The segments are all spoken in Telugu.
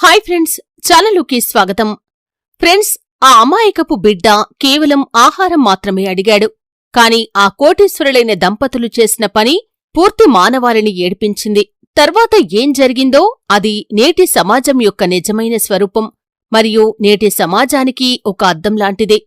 హాయ్ ఫ్రెండ్స్, ఛానలుకి స్వాగతం. ఫ్రెండ్స్, ఆ అమాయకపు బిడ్డ కేవలం ఆహారం మాత్రమే అడిగాడు. కాని ఆ కోటీశ్వరులైన దంపతులు చేసిన పని పూర్తి మానవాళిని ఏడ్పించింది. తర్వాత ఏం జరిగిందో అది నేటి సమాజం యొక్క నిజమైన స్వరూపం మరియు నేటి సమాజానికి ఒక అద్దంలాంటిదే.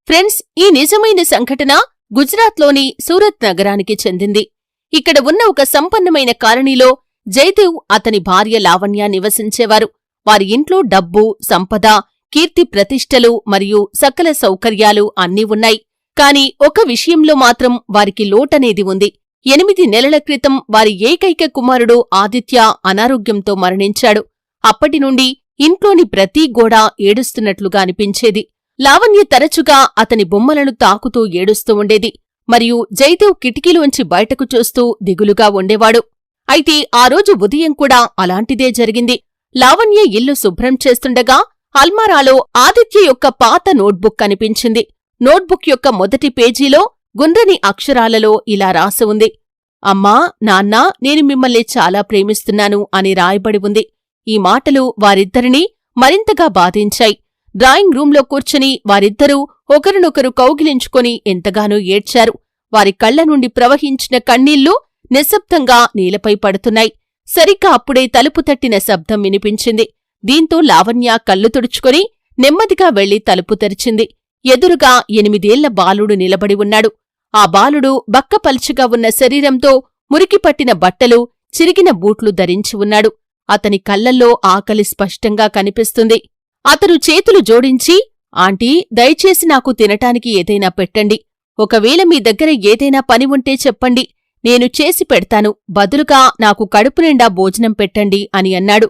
ఫ్రెండ్స్, ఈ నిజమైన సంఘటన గుజరాత్లోని సూరత్ నగరానికి చెందింది. ఇక్కడ ఉన్న ఒక సంపన్నమైన కాలనీలో జయదేవ్, అతని భార్య లావణ్య నివసించేవారు. వారి ఇంట్లో డబ్బు, సంపద, కీర్తి ప్రతిష్టలు మరియు సకల సౌకర్యాలు అన్నీ ఉన్నాయి. కాని ఒక విషయంలో మాత్రం వారికి లోటనేది ఉంది. 8 నెలల క్రితం వారి ఏకైక కుమారుడు ఆదిత్య అనారోగ్యంతో మరణించాడు. అప్పటినుండి ఇంట్లోని ప్రతీ గోడ ఏడుస్తున్నట్లుగా అనిపించేది. లావణ్య తరచుగా అతని బొమ్మలను తాకుతూ ఏడుస్తూ ఉండేది మరియు జయదేవ్ కిటికీలోంచి బయటకు చూస్తూ దిగులుగా ఉండేవాడు. అయితే ఆ రోజు ఉదయం కూడా అలాంటిదే జరిగింది. లావణ్య ఇల్లు శుభ్రం చేస్తుండగా అల్మారాలో ఆదిత్య యొక్క పాత నోట్బుక్ కనిపించింది. నోట్బుక్ యొక్క మొదటి పేజీలో గుండ్రని అక్షరాలలో ఇలా రాసి ఉంది: అమ్మా, నాన్నా, నేను మిమ్మల్ని చాలా ప్రేమిస్తున్నాను అని రాయబడి ఉంది. ఈ మాటలు వారిద్దరినీ మరింతగా బాధించాయి. డ్రాయింగ్ రూంలో కూర్చుని వారిద్దరూ ఒకరినొకరు కౌగిలించుకొని ఎంతగానో ఏడ్చారు. వారి కళ్ల నుండి ప్రవహించిన కన్నీళ్లు నిశ్శబ్దంగా నేలపై పడుతున్నాయి. సరిగ్గా అప్పుడే తలుపు తట్టిన శబ్దం వినిపించింది. దీంతో లావణ్య కళ్ళు తుడుచుకొని నెమ్మదిగా వెళ్లి తలుపు తెరిచింది. ఎదురుగా 8 ఏళ్ల బాలుడు నిలబడి ఉన్నాడు. ఆ బాలుడు బక్కపల్చగా ఉన్న శరీరంతో మురికిపట్టిన బట్టలు, చిరిగిన బూట్లు ధరించి ఉన్నాడు. అతని కళ్లల్లో ఆకలి స్పష్టంగా కనిపిస్తుంది. అతను చేతులు జోడించి, ఆంటీ, దయచేసి నాకు తినటానికి ఏదైనా పెట్టండి. ఒకవేళ మీ దగ్గర ఏదైనా పని ఉంటే చెప్పండి, నేను చేసి పెడతాను. బదులుగా నాకు కడుపు నిండా భోజనం పెట్టండి అని అన్నాడు.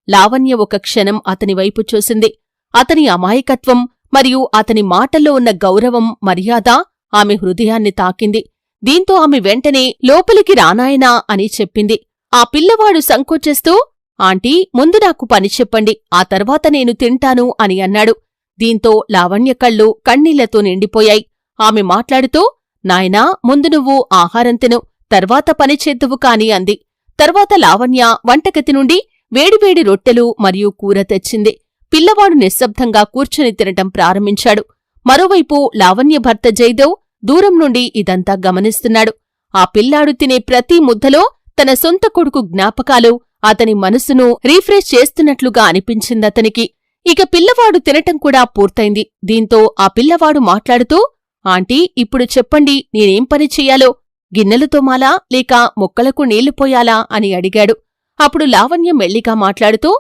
లావణ్య ఒక క్షణం అతని వైపు చూసింది. అతని అమాయకత్వం మరియు అతని మాటల్లో ఉన్న గౌరవం, మర్యాద ఆమె హృదయాన్ని తాకింది. దీంతో ఆమె వెంటనే లోపలికి రానాయనా అని చెప్పింది. ఆ పిల్లవాడు సంకోచిస్తూ, ఆంటీ, ముందు నాకు పని చెప్పండి, ఆ తర్వాత నేను తింటాను అని అన్నాడు. దీంతో లావణ్య కళ్ళు కన్నీళ్లతో నిండిపోయాయి. ఆమె మాట్లాడుతూ, నాయనా, ముందు నువ్వు ఆహారం తిను, తర్వాత పని చేద్దువు కాని అంది. తర్వాత లావణ్య వంటగది నుండి వేడివేడి రొట్టెలు మరియు కూర తెచ్చింది. పిల్లవాడు నిశ్శబ్దంగా కూర్చుని తినటం ప్రారంభించాడు. మరోవైపు లావణ్య భర్త జయదేవ్ దూరం నుండి ఇదంతా గమనిస్తున్నాడు. ఆ పిల్లాడు తినే ప్రతి ముద్దలో తన సొంత కొడుకు జ్ఞాపకాలు అతని మనసును రీఫ్రెష్ చేస్తున్నట్లుగా అనిపించిందతనికి. ఇక పిల్లవాడు తినటం కూడా పూర్తయింది. దీంతో ఆ పిల్లవాడు మాట్లాడుతూ, ఆంటీ, ఇప్పుడు చెప్పండి, నేనేం పని చెయ్యాలో? గిన్నెలు తోమాలా లేక మొక్కలకు నీళ్లు పోయాలా అని అడిగాడు. అప్పుడు లావణ్య మెల్లిగా మాట్లాడుతూ,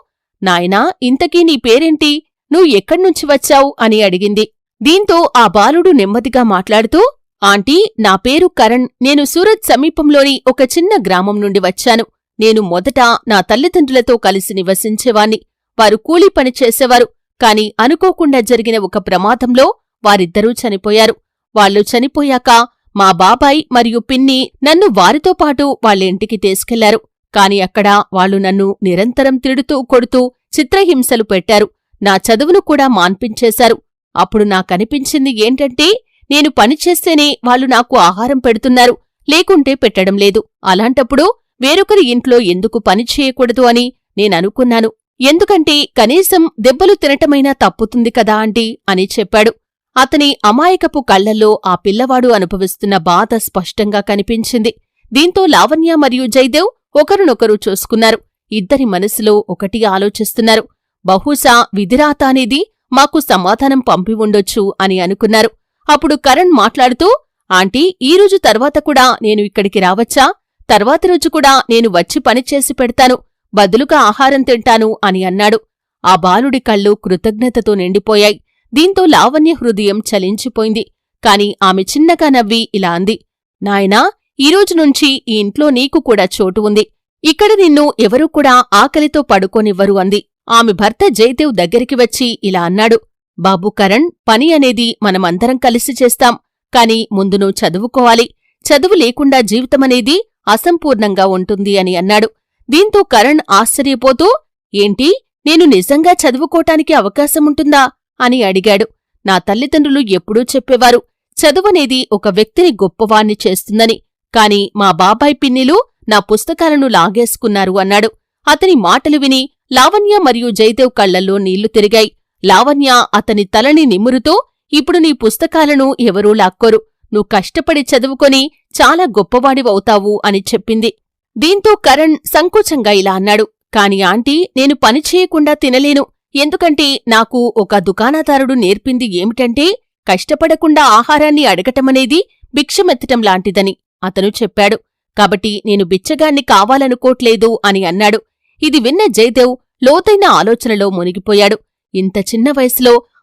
నాయనా, ఇంతకీ నీ పేరేంటి? నువ్వు ఎక్కడ్నుంచి వచ్చావు అని అడిగింది. దీంతో ఆ బాలుడు నెమ్మదిగా మాట్లాడుతూ, ఆంటీ, నా పేరు కరణ్. నేను సూరత్ సమీపంలోని ఒక చిన్న గ్రామం నుండి వచ్చాను. నేను మొదట నా తల్లిదండ్రులతో కలిసి నివసించేవాణ్ణి. వారు కూలీ పని చేసేవారు. కాని అనుకోకుండా జరిగిన ఒక ప్రమాదంలో వారిద్దరూ చనిపోయారు. వాళ్లు చనిపోయాక మా బాబాయ్ మరియు పిన్ని నన్ను వారితో పాటు వాళ్ళింటికి తీసుకెళ్లారు. కాని అక్కడ వాళ్లు నన్ను నిరంతరం తిడుతూ, కొడుతూ చిత్రహింసలు పెట్టారు. నా చదువును కూడా మాన్పించేశారు. అప్పుడు నాకనిపించింది ఏంటంటే, నేను పనిచేస్తేనే వాళ్లు నాకు ఆహారం పెడుతున్నారు, లేకుంటే పెట్టడం లేదు. అలాంటప్పుడు వేరొకరి ఇంట్లో ఎందుకు పని చేయకూడదు అని నేననుకున్నాను. ఎందుకంటే కనీసం దెబ్బలు తినటమైనా తప్పుతుంది కదా ఆంటీ అని చెప్పాడు. అతని అమాయకపు కళ్లల్లో ఆ పిల్లవాడు అనుభవిస్తున్న బాధ స్పష్టంగా కనిపించింది. దీంతో లావణ్య మరియు జయదేవ్ ఒకరినొకరు చూసుకున్నారు. ఇద్దరి మనసులో ఒకటి ఆలోచిస్తున్నారు. బహుశా విధిరాత అనేది మాకు సమాధానం పంపి ఉండొచ్చు అని అనుకున్నారు. అప్పుడు కరణ్ మాట్లాడుతూ, ఆంటీ, ఈరోజు తర్వాత కూడా నేను ఇక్కడికి రావచ్చా? తర్వాతి రోజు కూడా నేను వచ్చి పనిచేసి పెడతాను, బదులుగా ఆహారం తింటాను అని అన్నాడు. ఆ బాలుడి కళ్ళు కృతజ్ఞతతో నిండిపోయాయి. దీంతో లావణ్య హృదయం చలించిపోయింది. కాని ఆమె చిన్నగా నవ్వి ఇలా అంది: నాయనా, ఈరోజు నుంచి ఈ ఇంట్లో నీకు కూడా చోటు ఉంది. ఇక్కడ నిన్ను ఎవరూ కూడా ఆకలితో పడుకోనివ్వరు అంది. ఆమె భర్త జయదేవ్ దగ్గరికి వచ్చి ఇలా అన్నాడు: బాబు కరణ్, పని అనేది మనమందరం కలిసి చేస్తాం. కాని ముందు నువ్వు చదువుకోవాలి. చదువు లేకుండా జీవితమనేది అసంపూర్ణంగా ఉంటుంది అని అన్నాడు. దీంతో కరణ్ ఆశ్చర్యపోతూ, ఏంటి, నేను నిజంగా చదువుకోటానికి అవకాశముంటుందా అని అడిగాడు. నా తల్లిదండ్రులు ఎప్పుడూ చెప్పేవారు, చదువనేది ఒక వ్యక్తిని గొప్పవాణ్ణి చేస్తుందని. కాని మా బాబాయ్ పిన్నిలు నా పుస్తకాలను లాగేసుకున్నారు అన్నాడు. అతని మాటలు విని లావణ్య మరియు జయదేవ్ కళ్లల్లో నీళ్లు తిరిగాయి. లావణ్య అతని తలని నిమురుతూ, ఇప్పుడు నీ పుస్తకాలను ఎవరూ లాక్కోరు. నువ్వు కష్టపడి చదువుకొని చాలా గొప్పవాడివవుతావు అని చెప్పింది. దీంతో కరణ్ సంకోచంగా ఇలా అన్నాడు, కాని ఆంటీ, నేను పనిచేయకుండా తినలేను. ఎందుకంటే నాకు ఒక దుకాణదారుడు నేర్పింది ఏమిటంటే కష్టపడకుండా ఆహారాన్ని అడగటమనేది భిక్షమెత్తటం లాంటిదని అతను చెప్పాడు. కాబట్టి నేను బిచ్చగాన్ని కావాలనుకోట్లేదు అని అన్నాడు. ఇది విన్న జయదేవ్ లోతైన ఆలోచనలో మునిగిపోయాడు. ఇంత చిన్న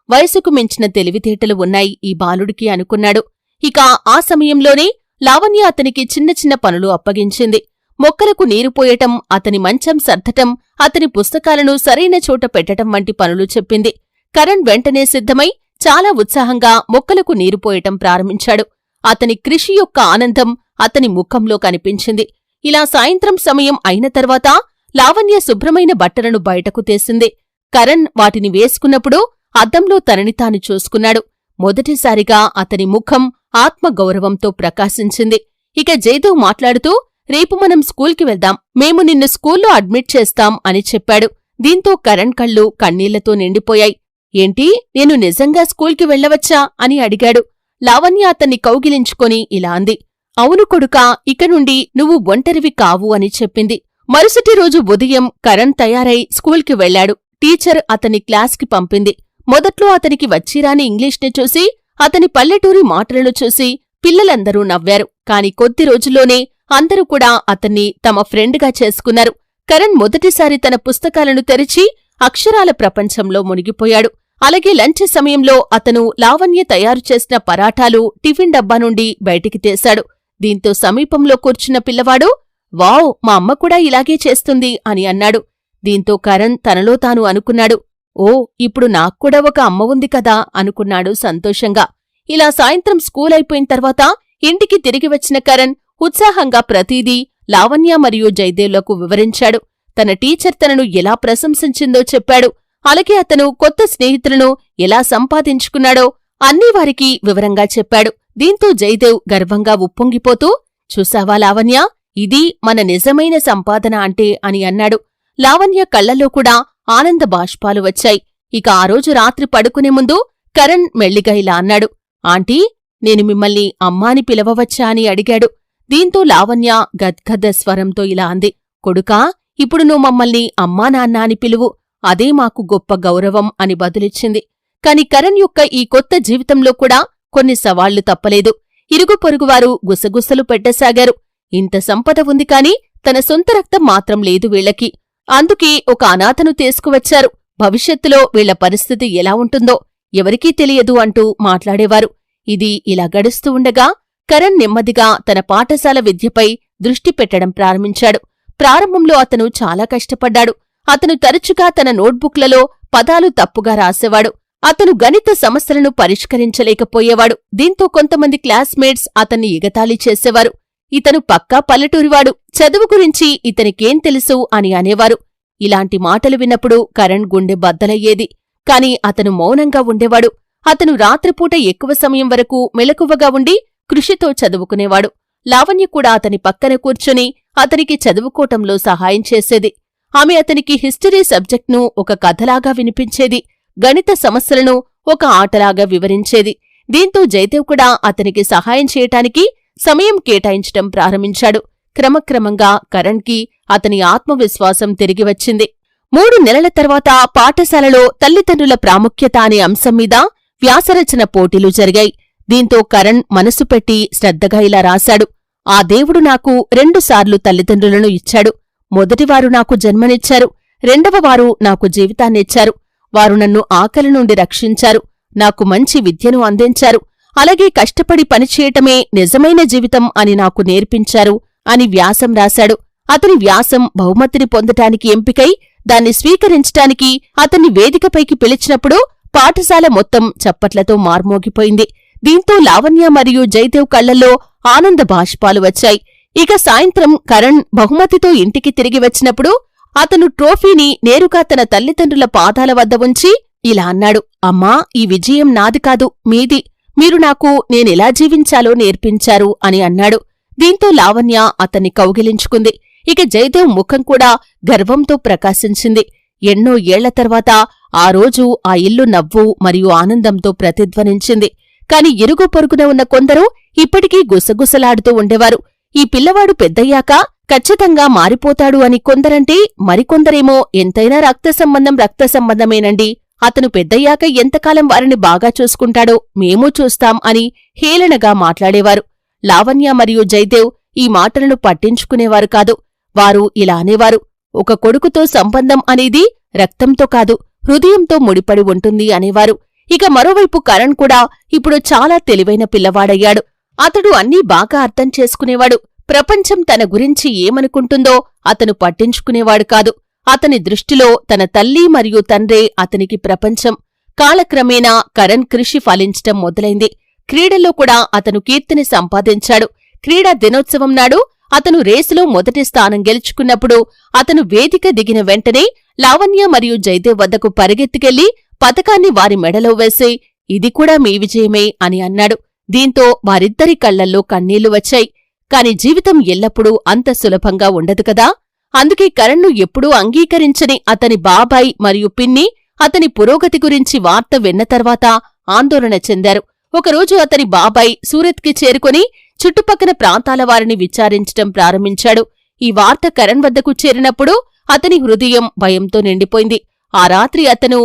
వయసుకు మించిన తెలివితేటలు ఉన్నాయి ఈ బాలుడికి అనుకున్నాడు. ఇక ఆ సమయంలోనే లావణ్య అతనికి చిన్న చిన్న పనులు అప్పగించింది. మొక్కలకు నీరు పోయటం, అతని మంచం సర్దటం, అతని పుస్తకాలను సరైన చోట పెట్టటం వంటి పనులు చెప్పింది. కరణ్ వెంటనే సిద్ధమై చాలా ఉత్సాహంగా మొక్కలకు నీరు పోయటం ప్రారంభించాడు. అతని కృషి యొక్క ఆనందం అతని ముఖంలో కనిపించింది. ఇలా సాయంత్రం సమయం అయిన తర్వాత లావణ్య శుభ్రమైన బట్టలను బయటకు తీసింది. కరణ్ వాటిని వేసుకున్నప్పుడు అద్దంలో తనని తాను చూసుకున్నాడు. మొదటిసారిగా అతని ముఖం ఆత్మగౌరవంతో ప్రకాశించింది. ఇక జయదేవ్ మాట్లాడుతూ, రేపు మనం స్కూల్కి వెళ్దాం, మేము నిన్ను స్కూల్లో అడ్మిట్ చేస్తాం అని చెప్పాడు. దీంతో కరణ్ కళ్ళు కన్నీళ్లతో నిండిపోయాయి. ఏంటి, నేను నిజంగా స్కూల్కి వెళ్లవచ్చా అని అడిగాడు. లావణ్య అతన్ని కౌగిలించుకొని ఇలా అంది, అవును కొడుకా, ఇక నుండి నువ్వు ఒంటరివి కావు అని చెప్పింది. మరుసటి రోజు ఉదయం కరణ్ తయారై స్కూల్కి వెళ్లాడు. టీచర్ అతన్ని క్లాస్కి పంపింది. మొదట్లో అతనికి వచ్చిరాని ఇంగ్లీష్ని చూసి, అతని పల్లెటూరి మాటలను చూసి పిల్లలందరూ నవ్వారు. కాని కొద్ది రోజుల్లోనే అందరూ కూడా అతన్ని తమ ఫ్రెండ్గా చేసుకున్నారు. కరణ్ మొదటిసారి తన పుస్తకాలను తెరిచి అక్షరాల ప్రపంచంలో మునిగిపోయాడు. అలాగే లంచ్ సమయంలో అతను లావణ్య తయారు చేసిన పరాఠాలు టిఫిన్ డబ్బా నుండి బయటికి తీశాడు. దీంతో సమీపంలో కూర్చున్న పిల్లవాడు, వావ్, మా అమ్మ కూడా ఇలాగే చేస్తుంది అని అన్నాడు. దీంతో కరణ్ తనలో తాను అనుకున్నాడు, ఓ, ఇప్పుడు నాక్కూడా ఒక అమ్మ ఉంది కదా అనుకున్నాడు సంతోషంగా. ఇలా సాయంత్రం స్కూల్ అయిపోయిన తర్వాత ఇంటికి తిరిగి వచ్చిన కరణ్ ఉత్సాహంగా ప్రతీదీ లావణ్య మరియు జయదేవ్లకు వివరించాడు. తన టీచర్ తనను ఎలా ప్రశంసించిందో చెప్పాడు. అలాగే అతను కొత్త స్నేహితులను ఎలా సంపాదించుకున్నాడో అన్నీ వారికి వివరంగా చెప్పాడు. దీంతో జయదేవ్ గర్వంగా ఉప్పొంగిపోతూ, చూసావా లావణ్య, ఇది మన నిజమైన సంపాదన అంటే అని అన్నాడు. లావణ్య కళ్లలో కూడా ఆనంద బాష్పాలు వచ్చాయి. ఇక ఆ రోజు రాత్రి పడుకునే ముందు కరణ్ మెల్లిగా ఇలా అన్నాడు, ఆంటీ, నేను మిమ్మల్ని అమ్మాని పిలవవచ్చా అని అడిగాడు. దీంతో లావణ్య గద్గద స్వరంతో ఇలా అంది, కొడుకా, ఇప్పుడు నువ్వు మమ్మల్ని అమ్మా నాన్న అని పిలువు, అదే మాకు గొప్ప గౌరవం అని బదులిచ్చింది. కాని కరణ్ యొక్క ఈ కొత్త జీవితంలో కూడా కొన్ని సవాళ్లు తప్పలేదు. ఇరుగు పొరుగువారు గుసగుసలు పెట్టసాగారు. ఇంత సంపద ఉంది కాని తన సొంత రక్తం మాత్రం లేదు వీళ్లకి. అందుకే ఒక అనాథను తీసుకువచ్చారు. భవిష్యత్తులో వీళ్ల పరిస్థితి ఎలా ఉంటుందో ఎవరికీ తెలియదు అంటూ మాట్లాడేవారు. ఇది ఇలా గడుస్తూ ఉండగా కరణ్ నెమ్మదిగా తన పాఠశాల విద్యపై దృష్టి పెట్టడం ప్రారంభించాడు. ప్రారంభంలో అతను చాలా కష్టపడ్డాడు. అతను తరచుగా తన నోట్బుక్లలో పదాలు తప్పుగా రాసేవాడు. అతను గణిత సమస్యలను పరిష్కరించలేకపోయేవాడు. దీంతో కొంతమంది క్లాస్మేట్స్ అతన్ని ఎగతాళి చేసేవారు. ఇతను పక్కా పల్లెటూరివాడు, చదువు గురించి ఇతనికేం తెలుసు అని అనేవారు. ఇలాంటి మాటలు విన్నప్పుడు కరణ్ గుండె బద్దలయ్యేది. కాని అతను మౌనంగా ఉండేవాడు. అతను రాత్రిపూట ఎక్కువ సమయం వరకు మెలకువగా ఉండి కృషితో చదువుకునేవాడు. లావణ్య కూడా అతని పక్కన కూర్చుని అతనికి చదువుకోవటంలో సహాయం చేసేది. ఆమె అతనికి హిస్టరీ సబ్జెక్ట్ను ఒక కథలాగా వినిపించేది. గణిత సమస్యలను ఒక ఆటలాగా వివరించేది. దీంతో జయదేవ్ కూడా అతనికి సహాయం చేయటానికి సమయం కేటాయించటం ప్రారంభించాడు. క్రమక్రమంగా కరణ్కి అతని ఆత్మవిశ్వాసం తిరిగి వచ్చింది. 3 నెలల తర్వాత పాఠశాలలో తల్లిదండ్రుల ప్రాముఖ్యత అనే అంశం మీద వ్యాసరచన పోటీలు జరిగాయి. దీంతో కరణ్ మనసు పెట్టి శ్రద్ధగా ఇలా రాశాడు, ఆ దేవుడు నాకు 2 సార్లు తల్లిదండ్రులను ఇచ్చాడు. మొదటివారు నాకు జన్మనిచ్చారు, రెండవవారు నాకు జీవితాన్నిచ్చారు. వారు నన్ను ఆకలి నుండి రక్షించారు, నాకు మంచి విద్యను అందించారు, అలాగే కష్టపడి పనిచేయటమే నిజమైన జీవితం అని నాకు నేర్పించారు అని వ్యాసం రాశాడు. అతని వ్యాసం బహుమతిని పొందటానికి ఎంపికై దాన్ని స్వీకరించటానికి అతన్ని వేదికపైకి పిలిచినప్పుడు పాఠశాల మొత్తం చప్పట్లతో మార్మోగిపోయింది. దీంతో లావణ్య మరియు జయదేవ్ కళ్లల్లో ఆనంద బాష్పాలు వచ్చాయి. ఇక సాయంత్రం కరణ్ బహుమతితో ఇంటికి తిరిగి వచ్చినప్పుడు అతను ట్రోఫీని నేరుగా తన తల్లిదండ్రుల పాదాల వద్ద ఉంచి ఇలా అన్నాడు, అమ్మా, ఈ విజయం నాది కాదు, మీది. మీరు నాకు నేనెలా జీవించాలో నేర్పించారు అని అన్నాడు. దీంతో లావణ్య అతన్ని కౌగిలించుకుంది. ఇక జయదేవ్ ముఖం కూడా గర్వంతో ప్రకాశించింది. ఎన్నో ఏళ్ల తర్వాత ఆ రోజు ఆ ఇల్లు నవ్వు మరియు ఆనందంతో ప్రతిధ్వనించింది. కాని ఇరుగు పొరుగున ఉన్న కొందరు ఇప్పటికీ గుసగుసలాడుతూ ఉండేవారు. ఈ పిల్లవాడు పెద్దయ్యాక ఖచ్చితంగా మారిపోతాడు అని కొందరంటే, మరికొందరేమో ఎంతైనా రక్త సంబంధమేనండి, అతను పెద్దయ్యాక ఎంతకాలం వారిని బాగా చూసుకుంటాడో మేమూ చూస్తాం అని హేళనగా మాట్లాడేవారు. లావణ్య మరియు జయదేవ్ ఈ మాటలను పట్టించుకునేవారు కాదు. వారు ఇలా అనేవారు, ఒక కొడుకుతో సంబంధం అనేది రక్తంతో కాదు, హృదయంతో ముడిపడి ఉంటుంది అనేవారు. ఇక మరోవైపు కరణ్ కూడా ఇప్పుడు చాలా తెలివైన పిల్లవాడయ్యాడు. అతడు అన్నీ బాగా అర్థం చేసుకునేవాడు. ప్రపంచం తన గురించి ఏమనుకుంటుందో అతను పట్టించుకునేవాడు కాదు. అతని దృష్టిలో తన తల్లి మరియు తండ్రే అతనికి ప్రపంచం. కాలక్రమేణా కరణ్ కృషి ఫలించటం మొదలైంది. క్రీడల్లో కూడా అతను కీర్తిని సంపాదించాడు. క్రీడా దినోత్సవం నాడు అతను రేసులో మొదటి స్థానం గెలుచుకున్నప్పుడు అతను వేదిక దిగిన వెంటనే లావణ్య మరియు జయదేవ్ వద్దకు పరిగెత్తుకెళ్లి పతకాన్ని వారి మెడలో వేసి, ఇది కూడా మీ విజయమే అని అన్నాడు. దీంతో వారిద్దరి కళ్లల్లో కన్నీళ్లు వచ్చాయి. కాని జీవితం ఎల్లప్పుడూ అంత సులభంగా ఉండదు కదా. అందుకే కరణ్ను ఎప్పుడూ అంగీకరించని అతని బాబాయ్ మరియు పిన్ని అతని పురోగతి గురించి వార్త విన్న తర్వాత ఆందోళన చెందారు. ఒకరోజు అతని బాబాయ్ సూరత్కి చేరుకుని చుట్టుపక్కల ప్రాంతాల వారిని విచారించటం ప్రారంభించాడు. ఈ వార్త కరణ్ వద్దకు చేరినప్పుడు అతని హృదయం భయంతో నిండిపోయింది. ఆ రాత్రి అతను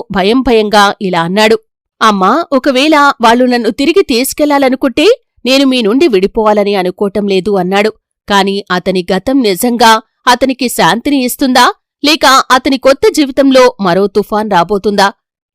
భయంగా ఇలా అన్నాడు, అమ్మా, ఒకవేళ వాళ్ళు నన్ను తిరిగి తీసుకెళ్లాలనుకుంటే నేను మీ నుండి విడిపోవాలని అనుకోవటం లేదు అన్నాడు. కాని అతని గతం నిజంగా అతనికి శాంతిని ఇస్తుందా, లేక అతని కొత్త జీవితంలో మరో తుఫాన్ రాబోతుందా?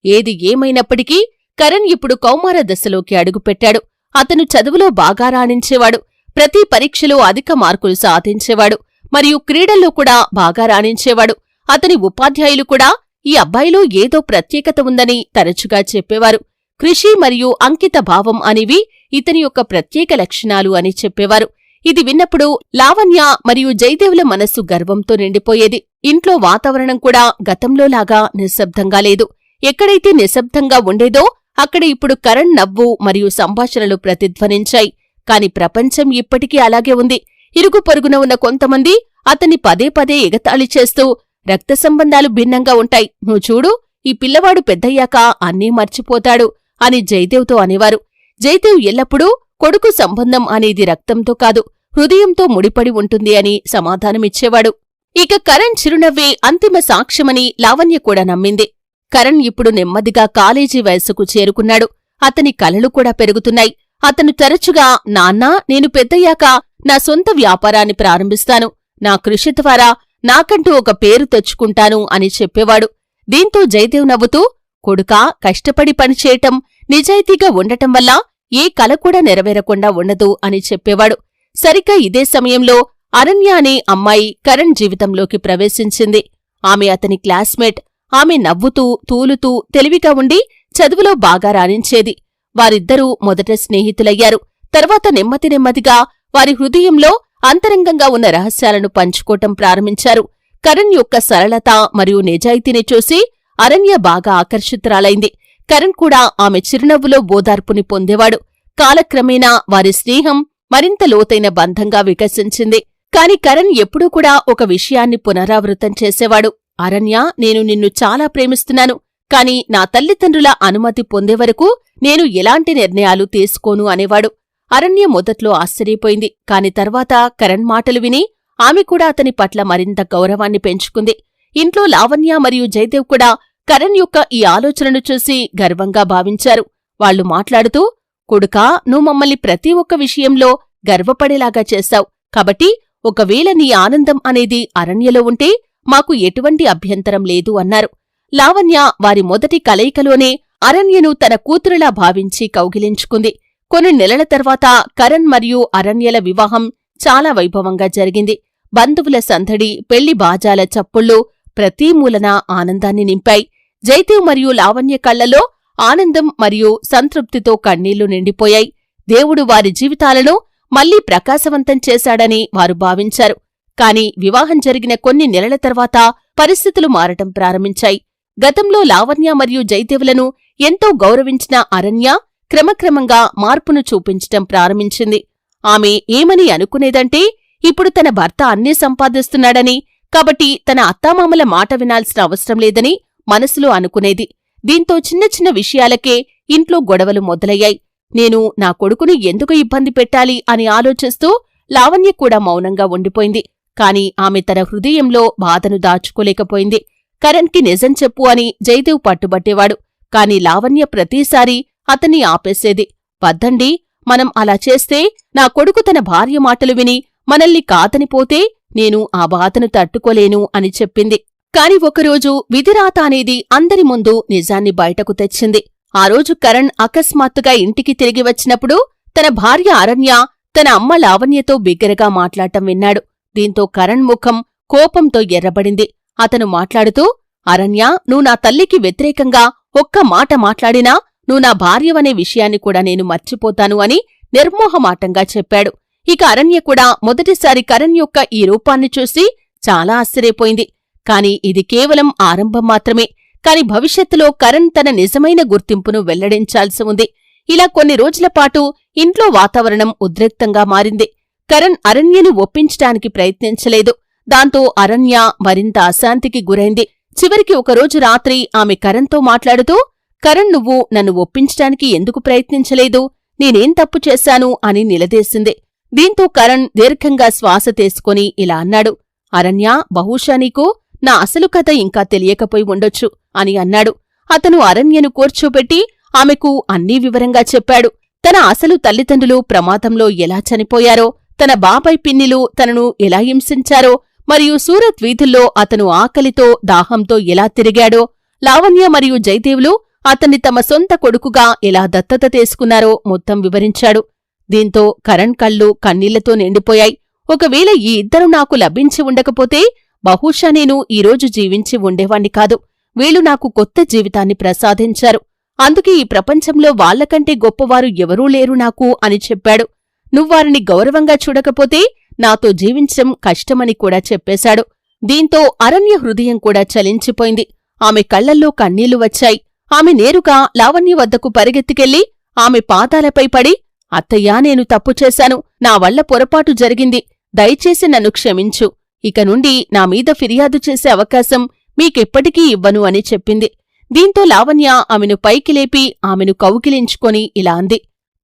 ఏది ఏమైనప్పటికీ కరణ్ ఇప్పుడు కౌమార దశలోకి అడుగుపెట్టాడు. అతను చదువులో బాగా రాణించేవాడు. ప్రతి పరీక్షలో అధిక మార్కులు సాధించేవాడు మరియు క్రీడల్లో కూడా బాగా రాణించేవాడు. అతని ఉపాధ్యాయులు కూడా ఈ అబ్బాయిలో ఏదో ప్రత్యేకత ఉందని తరచుగా చెప్పేవారు. కృషి మరియు అంకిత భావం అనేవి ఇతని యొక్క ప్రత్యేక లక్షణాలు అని చెప్పేవారు. ఇది విన్నప్పుడు లావణ్య మరియు జయదేవుల మనస్సు గర్వంతో నిండిపోయేది. ఇంట్లో వాతావరణం కూడా గతంలోలాగా నిశ్శబ్దంగా లేదు. ఎక్కడైతే నిశ్శబ్దంగా ఉండేదో అక్కడ ఇప్పుడు కరణ్ నవ్వు మరియు సంభాషణలు ప్రతిధ్వనించాయి. కాని ప్రపంచం ఇప్పటికీ అలాగే ఉంది. ఇరుగు పొరుగున ఉన్న కొంతమంది అతన్ని పదే పదే ఎగతాళి చేస్తూ, రక్త సంబంధాలు భిన్నంగా ఉంటాయి, నువ్వు చూడు, ఈ పిల్లవాడు పెద్దయ్యాక అన్నీ మర్చిపోతాడు అని జయదేవ్తో అనేవారు. జయదేవ్ ఎల్లప్పుడూ కొడుకు సంబంధం అనేది రక్తంతో కాదు, హృదయంతో ముడిపడి ఉంటుంది అని సమాధానమిచ్చేవాడు. ఇక కరణ్ చిరునవ్వే అంతిమ సాక్ష్యమని లావణ్య కూడా నమ్మింది. కరణ్ ఇప్పుడు నెమ్మదిగా కాలేజీ వయస్సుకు చేరుకున్నాడు. అతని కలలు కూడా పెరుగుతున్నాయి. అతను తరచుగా, నాన్నా, నేను పెద్దయ్యాక నా సొంత వ్యాపారాన్ని ప్రారంభిస్తాను, నా కృషి ద్వారా నాకంటూ ఒక పేరు తెచ్చుకుంటాను అని చెప్పేవాడు. దీంతో జయదేవ్ నవ్వుతూ, కొడుకా, కష్టపడి పనిచేయటం, నిజాయితీగా ఉండటం వల్ల ఏ కల కూడా నెరవేరకుండా ఉండదు అని చెప్పేవాడు. సరిగ్గా ఇదే సమయంలో అరణ్య అనే అమ్మాయి కరణ్ జీవితంలోకి ప్రవేశించింది. ఆమె అతని క్లాస్మేట్. ఆమె నవ్వుతూ, తూలుతూ, తెలివిగా ఉండి చదువులో బాగా రాణించేది. వారిద్దరూ మొదట స్నేహితులయ్యారు. తర్వాత నెమ్మదిగా వారి హృదయంలో అంతరంగంగా ఉన్న రహస్యాలను పంచుకోవటం ప్రారంభించారు. కరణ్ యొక్క సరళత మరియు నిజాయితీని చూసి అరణ్య బాగా ఆకర్షితురాలైంది. కరణ్ కూడా ఆమె చిరునవ్వులో ఓదార్పుని పొందేవాడు. కాలక్రమేణా వారి స్నేహం మరింత లోతైన బంధంగా వికసించింది. కాని కరణ్ ఎప్పుడూ కూడా ఒక విషయాన్ని పునరావృతం చేసేవాడు. అరణ్య, నేను నిన్ను చాలా ప్రేమిస్తున్నాను, కాని నా తల్లిదండ్రుల అనుమతి పొందే వరకు నేను ఎలాంటి నిర్ణయాలు తీసుకోను అనేవాడు. అరణ్య మొదట్లో ఆశ్చర్యపోయింది. కాని తర్వాత కరణ్ మాటలు విని ఆమె కూడా అతని పట్ల మరింత గౌరవాన్ని పెంచుకుంది. ఇంట్లో లావణ్య మరియు జయదేవ్ కూడా కరణ్ యొక్క ఈ ఆలోచనను చూసి గర్వంగా భావించారు. వాళ్లు మాట్లాడుతూ, కొడుకా, నువ్వు మమ్మల్ని ప్రతి ఒక్క విషయంలో గర్వపడేలాగా చేశావు. కాబట్టి ఒకవేళ నీ ఆనందం అనేది అరణ్యలో ఉంటే మాకు ఎటువంటి అభ్యంతరం లేదు అన్నారు. లావణ్య వారి మొదటి కలయికలోనే అరణ్యను తన కూతురులా భావించి కౌగిలించుకుంది. కొన్ని నెలల తర్వాత కరణ్ మరియు అరణ్యల వివాహం చాలా వైభవంగా జరిగింది. బంధువుల సందడి, పెళ్లి బాజాల చప్పుళ్ళు ప్రతి మూలన ఆనందాన్ని నింపాయి. జయదేవ్ మరియు లావణ్య కళ్లలో ఆనందం మరియు సంతృప్తితో కన్నీళ్లు నిండిపోయాయి. దేవుడు వారి జీవితాలను మళ్లీ ప్రకాశవంతం చేశాడని వారు భావించారు. కాని వివాహం జరిగిన కొన్ని నెలల తర్వాత పరిస్థితులు మారటం ప్రారంభించాయి. గతంలో లావణ్య మరియు జయదేవులను ఎంతో గౌరవించిన అరణ్య క్రమక్రమంగా మార్పును చూపించటం ప్రారంభించింది. ఆమె ఏమని అనుకునేదంటే, ఇప్పుడు తన భర్త అన్నీ సంపాదిస్తున్నాడని, కాబట్టి తన అత్తామామల మాట వినాల్సిన అవసరం లేదని మనసులో అనుకునేది. దీంతో చిన్న చిన్న విషయాలకే ఇంట్లో గొడవలు మొదలయ్యాయి. నేను నా కొడుకుని ఎందుకు ఇబ్బంది పెట్టాలి అని ఆలోచిస్తూ లావణ్య కూడా మౌనంగా ఉండిపోయింది. కాని ఆమె తన హృదయంలో బాధను దాచుకోలేకపోయింది. కరణ్కి నిజం చెప్పు అని జయదేవ్ పట్టుబట్టేవాడు. కాని లావణ్య ప్రతిసారీ అతన్ని ఆపేసేది. వద్దండి, మనం అలా చేస్తే నా కొడుకు తన భార్య మాటలు విని మనల్ని కాదనిపోతే నేను ఆ బాధను తట్టుకోలేను అని చెప్పింది. కాని ఒకరోజు విధిరాత అనేది అందరి ముందు నిజాన్ని బయటకు తెచ్చింది. ఆ రోజు కరణ్ అకస్మాత్తుగా ఇంటికి తిరిగి వచ్చినప్పుడు తన భార్య అరణ్య తన అమ్మ లావణ్యతో బిగ్గరగా మాట్లాడటం విన్నాడు. దీంతో కరణ్ ముఖం కోపంతో ఎర్రబడింది. అతను మాట్లాడుతూ, అరణ్య, నువ్వు నా తల్లికి వ్యతిరేకంగా ఒక్క మాట మాట్లాడినా నువ్వు నా భార్యవనే విషయాన్ని కూడా నేను మర్చిపోతాను అని నిర్మోహమాటంగా చెప్పాడు. ఇక అరణ్య కూడా మొదటిసారి కరణ్ యొక్క ఈ రూపాన్ని చూసి చాలా ఆశ్చర్యపోయింది. కాని ఇది కేవలం ఆరంభం మాత్రమే. కాని భవిష్యత్తులో కరణ్ తన నిజమైన గుర్తింపును వెల్లడించాల్సి ఉంది. ఇలా కొన్ని రోజులపాటు ఇంట్లో వాతావరణం ఉద్రిక్తంగా మారింది. కరణ్ అరణ్యను ఒప్పించటానికి ప్రయత్నించలేదు. దాంతో అరణ్య మరింత అశాంతికి గురైంది. చివరికి ఒకరోజు రాత్రి ఆమె కరణ్తో మాట్లాడుతూ, కరణ్, నువ్వు నన్ను ఒప్పించటానికి ఎందుకు ప్రయత్నించలేదు? నేనేం తప్పు చేశాను అని నిలదీసింది. దీంతో కరణ్ దీర్ఘంగా శ్వాస తీసుకుని ఇలా అన్నాడు, అరణ్య, బహుశా నీకు నా అసలు కథ ఇంకా తెలియకపోయి ఉండొచ్చు అని అన్నాడు. అతను అరణ్యను కూర్చోబెట్టి ఆమెకు అన్నీ వివరంగా చెప్పాడు. తన అసలు తల్లిదండ్రులు ప్రమాదంలో ఎలా చనిపోయారో, తన బాబాయ్ పిన్నిలు తనను ఎలా హింసించారో, మరియు సూరత్ వీధుల్లో అతను ఆకలితో దాహంతో ఎలా తిరిగాడో, లావణ్య మరియు జయదేవులు అతన్ని తమ సొంత కొడుకుగా ఎలా దత్తత తీసుకున్నారో మొత్తం వివరించాడు. దీంతో కరణ్ కళ్ళు కన్నీళ్లతో నిండిపోయాయి. ఒకవేళ ఈ ఇద్దరు నాకు లభించి ఉండకపోతే బహుశా నేను ఈరోజు జీవించి ఉండేవాణ్ణి కాదు. వీళ్లు నాకు కొత్త జీవితాన్ని ప్రసాదించారు. అందుకే ఈ ప్రపంచంలో వాళ్లకంటే గొప్పవారు ఎవరూ లేరు నాకు అని చెప్పాడు. నువ్వారిని గౌరవంగా చూడకపోతే నాతో జీవించడం కష్టమని కూడా చెప్పేశాడు. దీంతో అరణ్య హృదయం కూడా చలించిపోయింది. ఆమె కళ్లల్లో కన్నీళ్లు వచ్చాయి. ఆమె నేరుగా లావణ్య వద్దకు పరిగెత్తికెళ్లి ఆమె పాదాలపై పడి, అత్తయ్యా, నేను తప్పు చేశాను. నా వల్ల పొరపాటు జరిగింది. దయచేసి నన్ను క్షమించు. ఇక నుండి నా మీద ఫిర్యాదు చేసే అవకాశం మీకెప్పటికీ ఇవ్వను అని చెప్పింది. దీంతో లావణ్య ఆమెను పైకి లేపి ఆమెను కౌగిలించుకొని ఇలా అంది,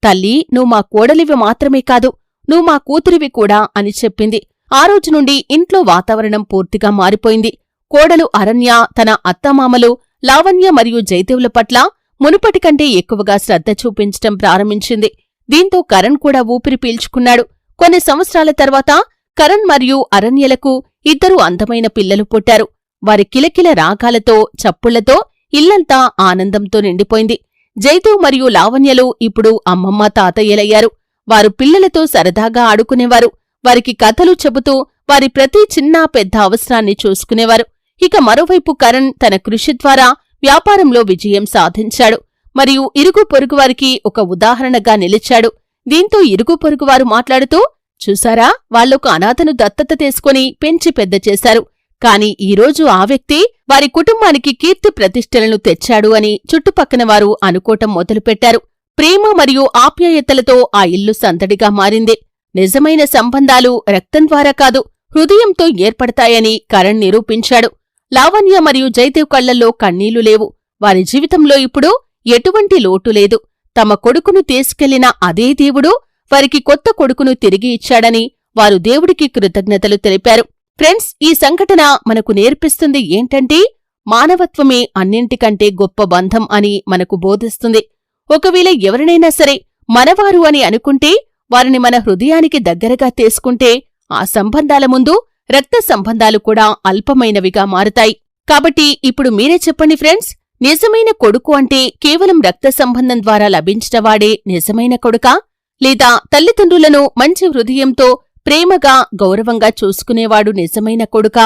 తల్లి, నువ్వు మా కోడలివి మాత్రమే కాదు, నువ్వు మా కూతురివి కూడా అని చెప్పింది. ఆ రోజు నుండి ఇంట్లో వాతావరణం పూర్తిగా మారిపోయింది. కోడలు అరణ్య తన అత్తమామలు లావణ్య మరియు జయదేవుల పట్ల మునుపటి కంటే ఎక్కువగా శ్రద్ధ చూపించటం ప్రారంభించింది. దీంతో కరణ్ కూడా ఊపిరి పీల్చుకున్నాడు. కొన్ని సంవత్సరాల తర్వాత కరణ్ మరియు అరణ్యలకు ఇద్దరు అందమైన పిల్లలు పుట్టారు. వారి కిలకిల రాగాలతో, చప్పుళ్లతో ఇల్లంతా ఆనందంతో నిండిపోయింది. జయదేవ్ మరియు లావణ్యలు ఇప్పుడు అమ్మమ్మ, తాతయ్యలయ్యారు. వారు పిల్లలతో సరదాగా ఆడుకునేవారు. వారికి కథలు చెబుతూ వారి ప్రతి చిన్న పెద్ద అవసరాన్ని చూసుకునేవారు. ఇక మరోవైపు కరణ్ తన కృషి ద్వారా వ్యాపారంలో విజయం సాధించాడు మరియు ఇరుగు పొరుగువారికి ఒక ఉదాహరణగా నిలిచాడు. దీంతో ఇరుగు పొరుగువారు మాట్లాడుతూ, చూసారా, వాళ్లొక అనాథను దత్తత తీసుకుని పెంచి పెద్ద చేశారు. కాని ఈరోజు ఆ వ్యక్తి వారి కుటుంబానికి కీర్తి ప్రతిష్టలను తెచ్చాడు అని చుట్టుపక్కన వారు అనుకోవటం మొదలుపెట్టారు. ప్రేమ మరియు ఆప్యాయతలతో ఆ ఇల్లు సందడిగా మారింది. నిజమైన సంబంధాలు రక్తం ద్వారా కాదు, హృదయంతో ఏర్పడతాయని కరణ్ నిరూపించాడు. లావణ్య మరియు జయదేవ్ కళ్లల్లో కన్నీళ్లు లేవు. వారి జీవితంలో ఇప్పుడు ఎటువంటి లోటు లేదు. తమ కొడుకును తీసుకెళ్లిన అదే దేవుడు వారికి కొత్త కొడుకును తిరిగి ఇచ్చాడని వారు దేవుడికి కృతజ్ఞతలు తెలిపారు. ఫ్రెండ్స్, ఈ సంఘటన మనకు నేర్పిస్తుంది ఏంటంటే, మానవత్వమే అన్నింటికంటే గొప్ప బంధం అని మనకు బోధిస్తుంది. ఒకవేళ ఎవరినైనా సరే మనవారు అని అనుకుంటే, వారిని మన హృదయానికి దగ్గరగా తీసుకుంటే, ఆ సంబంధాల ముందు రక్త సంబంధాలు కూడా అల్పమైనవిగా మారుతాయి. కాబట్టి ఇప్పుడు మీరే చెప్పండి ఫ్రెండ్స్, నిజమైన కొడుకు అంటే కేవలం రక్త సంబంధం ద్వారా లభించినవాడే నిజమైన కొడుకా? లేదా తల్లిదండ్రులను మంచి హృదయంతో ప్రేమగా, గౌరవంగా చూసుకునేవాడు నిజమైన కొడుకా?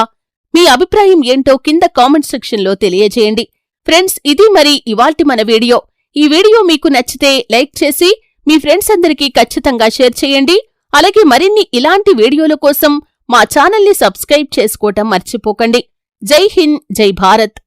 మీ అభిప్రాయం ఏంటో కింద కామెంట్ సెక్షన్లో తెలియజేయండి. ఫ్రెండ్స్, ఇది మరి ఇవాల్టి మన వీడియో. ఈ వీడియో మీకు నచ్చితే లైక్ చేసి మీ ఫ్రెండ్స్ అందరికీ ఖచ్చితంగా షేర్ చేయండి. అలాగే మరిన్ని ఇలాంటి వీడియోల కోసం మా ఛానల్ని సబ్స్క్రైబ్ చేసుకోవటం మర్చిపోకండి. జై హింద్, జై భారత్.